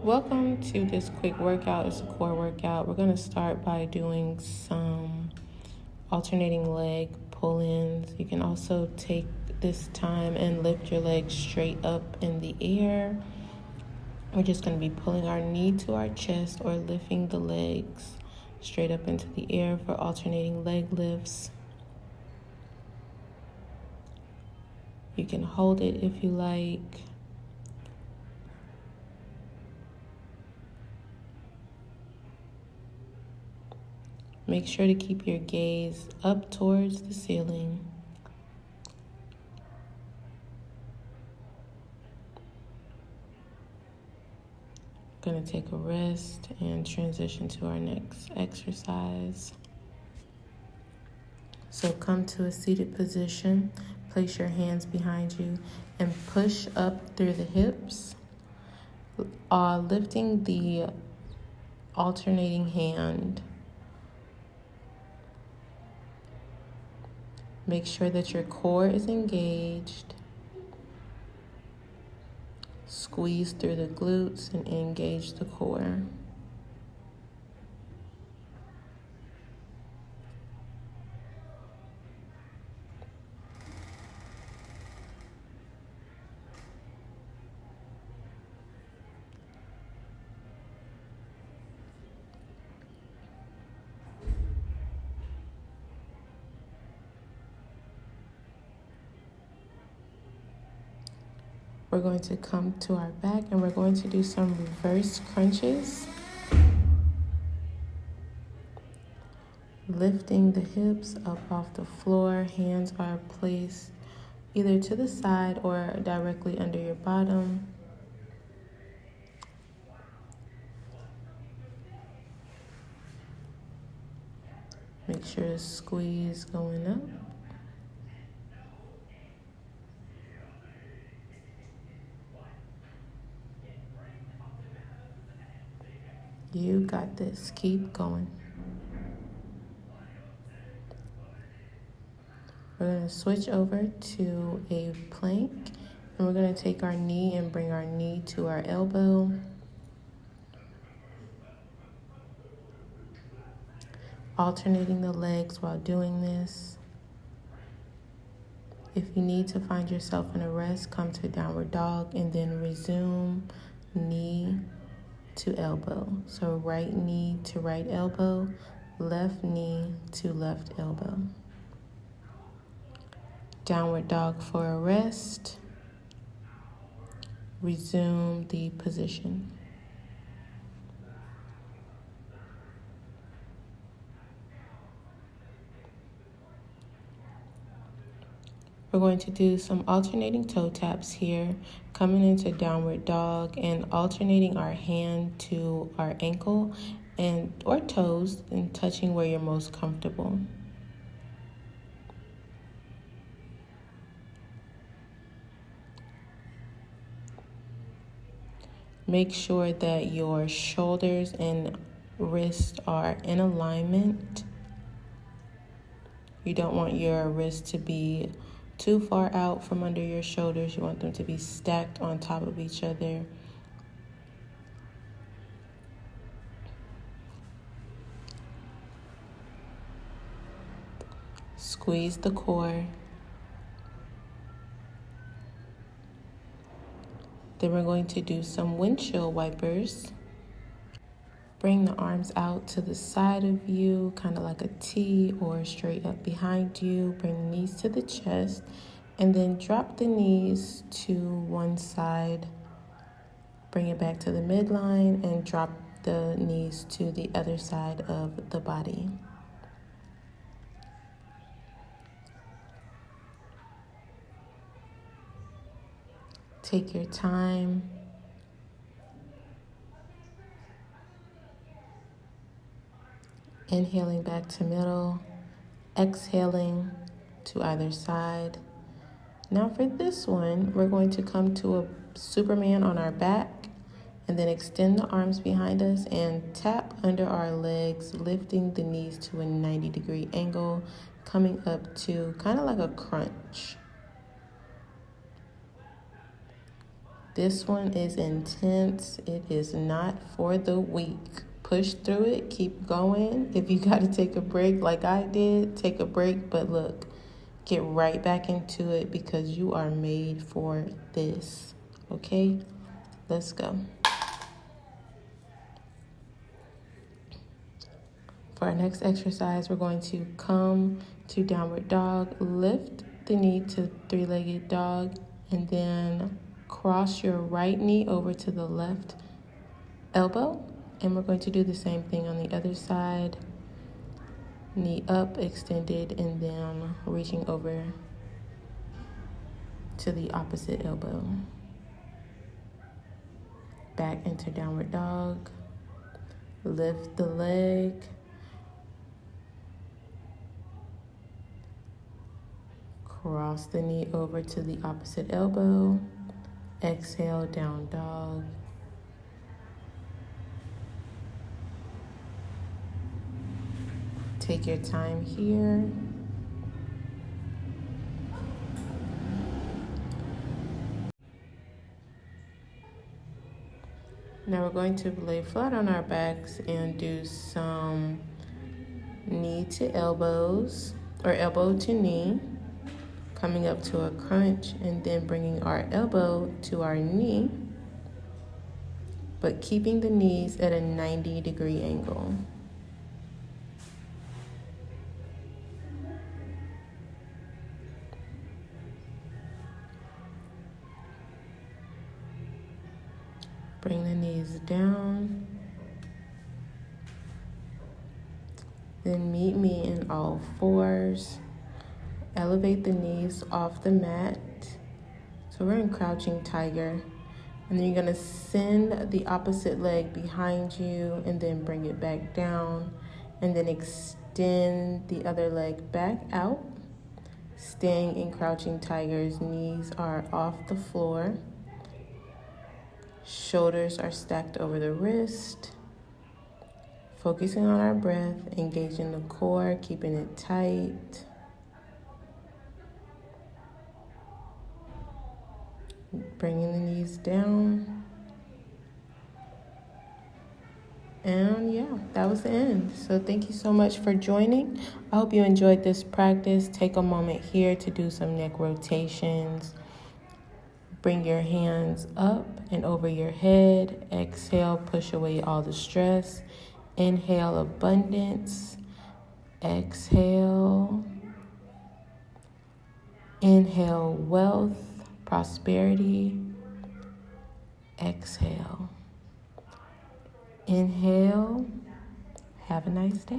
Welcome to this quick workout. It's a core workout. We're going to start by doing some alternating leg pull-ins. You can also take this time and lift your legs straight up in the air. We're just going to be pulling our knee to our chest or lifting the legs straight up into the air for alternating leg lifts. You can hold it if you like. Make sure to keep your gaze up towards the ceiling. Going to take a rest and transition to our next exercise. So come to a seated position. Place your hands behind you and push up through the hips, lifting the alternating hand. Make sure that your core is engaged. Squeeze through the glutes and engage the core. We're going to come to our back and we're going to do some reverse crunches. Lifting the hips up off the floor. Hands are placed either to the side or directly under your bottom. Make sure to squeeze going up. You got this. Keep going. We're going to switch over to a plank, and we're going to take our knee and bring our knee to our elbow. Alternating the legs while doing this. If you need to find yourself in a rest, come to downward dog and then resume knee to elbow. So right knee to right elbow, left knee to left elbow. Downward dog for a rest. Resume the position. We're going to do some alternating toe taps here, coming into downward dog and alternating our hand to our ankle and or toes and touching where you're most comfortable. Make sure that your shoulders and wrists are in alignment. You don't want your wrists to be too far out from under your shoulders. You want them to be stacked on top of each other. Squeeze the core. Then we're going to do some windshield wipers. Bring the arms out to the side of you, kind of like a T, or straight up behind you. Bring the knees to the chest, and then drop the knees to one side. Bring it back to the midline and drop the knees to the other side of the body. Take your time. Inhaling back to middle, exhaling to either side. Now for this one, we're going to come to a Superman on our back and then extend the arms behind us and tap under our legs, lifting the knees to a 90-degree angle, coming up to kind of like a crunch. This one is intense. It is not for the weak. Push through it, keep going. If you got to take a break like I did, take a break. But look, get right back into it because you are made for this. Okay, let's go. For our next exercise, we're going to come to downward dog, lift the knee to three-legged dog, and then cross your right knee over to the left elbow. And we're going to do the same thing on the other side. Knee up, extended, and then reaching over to the opposite elbow. Back into downward dog. Lift the leg. Cross the knee over to the opposite elbow. Exhale, down dog. Take your time here. Now we're going to lay flat on our backs and do some knee to elbows or elbow to knee, coming up to a crunch and then bringing our elbow to our knee, but keeping the knees at a 90-degree angle. Bring the knees down. Then meet me in all fours. Elevate the knees off the mat. So we're in crouching tiger. And then you're gonna send the opposite leg behind you and then bring it back down. And then extend the other leg back out. Staying in crouching tigers, knees are off the floor. Shoulders are stacked over the wrist. Focusing on our breath, engaging the core, keeping it tight. Bringing the knees down. And yeah, that was the end. So thank you so much for joining. I hope you enjoyed this practice. Take a moment here to do some neck rotations. Bring your hands up and over your head. Exhale, push away all the stress. Inhale, abundance. Exhale. Inhale, wealth, prosperity. Exhale. Inhale. Have a nice day.